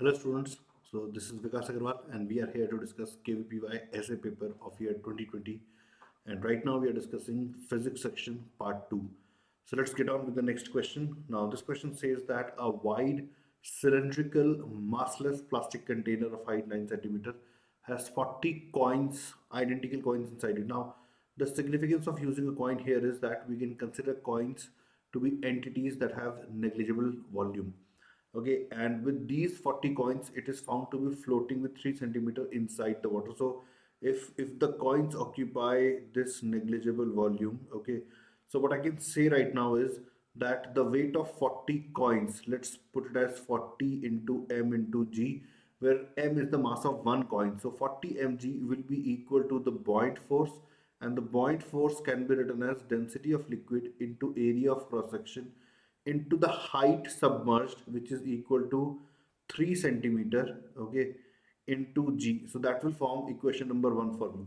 Hello students, so this is Vikas Agarwal and we are here to discuss KVPY essay paper of year 2020, and right now we are discussing physics section part 2. So let's get on with the next question. Now this question says that a wide cylindrical massless plastic container of height 9 centimeter has 40 coins, identical coins inside it. Now the significance of using a coin here is that we can consider coins to be entities that have negligible volume. Okay, and with these 40 coins, it is found to be floating with 3 centimeter inside the water. So if the coins occupy this negligible volume, okay, so what I can say right now is that the weight of 40 coins, let's put it as 40 into m into g, where m is the mass of one coin. So 40 mg will be equal to the buoyant force, and the buoyant force can be written as density of liquid into area of cross section into the height submerged, which is equal to 3 centimeter, okay, into g. So that will form equation number 1 for me.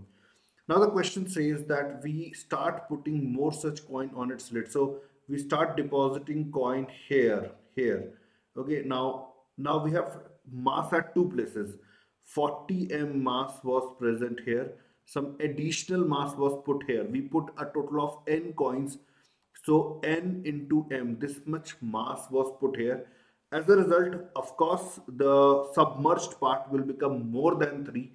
Now the question says that we start putting more such coin on its lid. So we start depositing coin here, okay. Now we have mass at two places. 40 m mass was present here, some additional mass was put here. We put a total of n coins, so n into m, this much mass was put here. As a result, of course, the submerged part will become more than 3.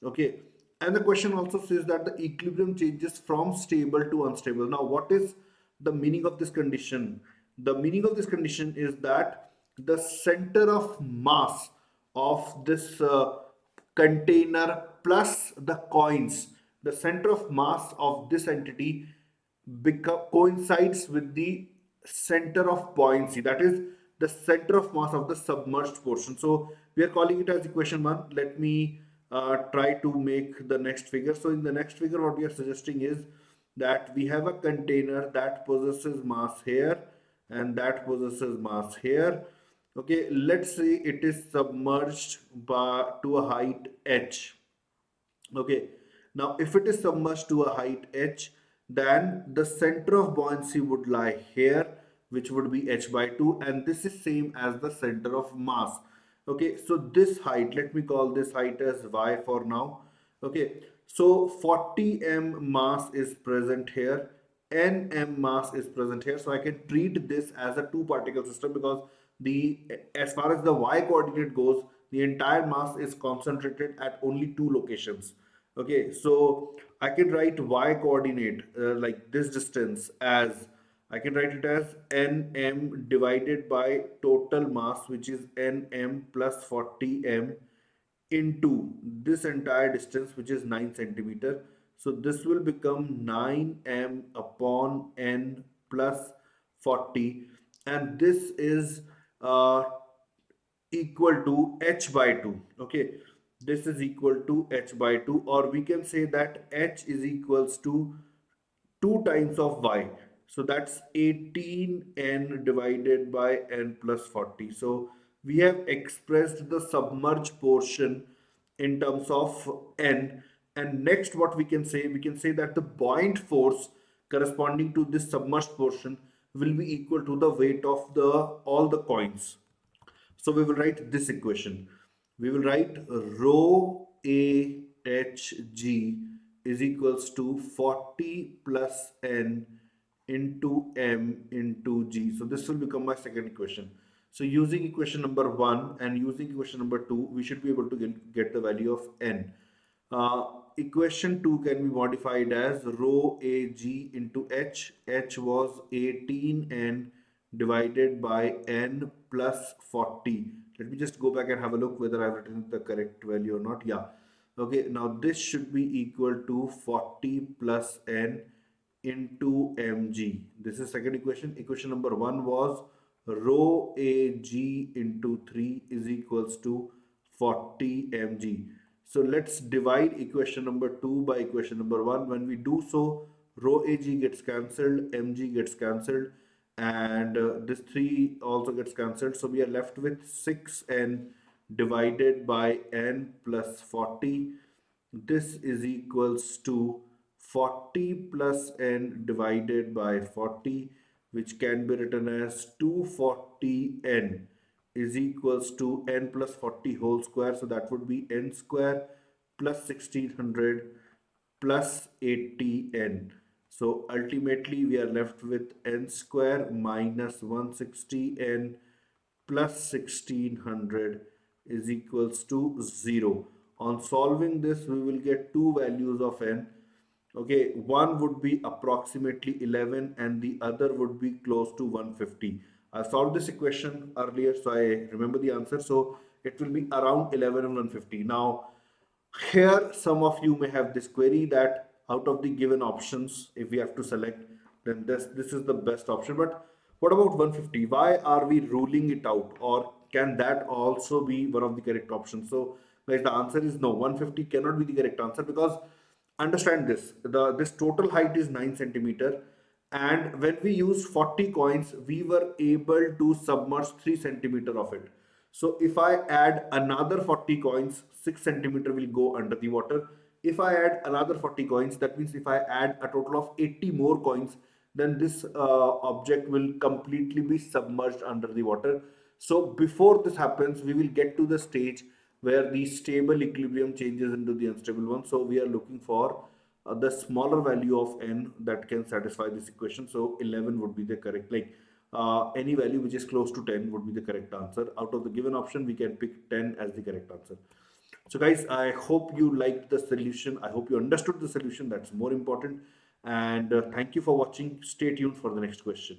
Okay. And the question also says that the equilibrium changes from stable to unstable. Now, what is the meaning of this condition? The meaning of this condition is that the center of mass of this container plus the coins, the center of mass of this entity coincides with the center of buoyancy, that is the center of mass of the submerged portion. So we are calling it as equation 1. Let me try to make the next figure. So in the next figure what we are suggesting is that we have a container that possesses mass here and that possesses mass here. Okay, let's say it is submerged by to a height h. Okay, now if it is submerged to a height h, then the center of buoyancy would lie here, which would be h by 2, and this is same as the center of mass. Okay, so this height, let me call this height as y for now. Okay, so 40 m mass is present here, n m mass is present here, so I can treat this as a two particle system because the as far as the y coordinate goes, the entire mass is concentrated at only two locations. Okay, so I can write y coordinate like this distance as, I can write it as nm divided by total mass, which is nm plus 40 m into this entire distance, which is 9 centimeter. So this will become 9m upon n plus 40, and this is uh, equal to h by 2. Okay, this is equal to h by 2, or we can say that h is equals to 2 times of y. So that's 18n divided by n plus 40. So we have expressed the submerged portion in terms of n. And next what we can say that the buoyant force corresponding to this submerged portion will be equal to the weight of the all the coins. So we will write this equation. We will write rho A H G is equals to 40 plus N into M into G. So this will become my second equation. So using equation number 1 and using equation number 2, we should be able to get the value of N. Equation 2 can be modified as rho Ag into H. H was 18N divided by N plus 40. Let me just go back and have a look whether I've written the correct value or not. Yeah. Okay, now this should be equal to 40 plus N into mg. This is second equation. Equation number 1 was rho Ag into 3 is equals to 40 mg. So let's divide equation number 2 by equation number 1. When we do so, rho Ag gets cancelled, mg gets cancelled, and this 3 also gets cancelled. So we are left with 6n divided by n plus 40. This is equals to 40 plus n divided by 40, which can be written as 240n is equals to n plus 40 whole square. So that would be n square plus 1600 plus 80n. So ultimately we are left with n square minus 160n plus 1600 is equals to 0. On solving this, we will get two values of n. Okay, one would be approximately 11 and the other would be close to 150. I solved this equation earlier, so I remember the answer. So it will be around 11 and 150. Now, here some of you may have this query that out of the given options, if we have to select, then this is the best option. But what about 150? Why are we ruling it out? Or can that also be one of the correct options? So guys, the answer is no. 150 cannot be the correct answer because understand this. This total height is 9 centimeter, and when we used 40 coins, we were able to submerge 3 centimeter of it. So if I add another 40 coins, 6 centimeter will go under the water. If I add another 40 coins, that means if I add a total of 80 more coins, then this object will completely be submerged under the water. So before this happens, we will get to the stage where the stable equilibrium changes into the unstable one. So we are looking for the smaller value of n that can satisfy this equation. So 11 would be the correct, like any value which is close to 10 would be the correct answer. Out of the given option, we can pick 10 as the correct answer. So guys, I hope you liked the solution. I hope you understood the solution. That's more important. And thank you for watching. Stay tuned for the next question.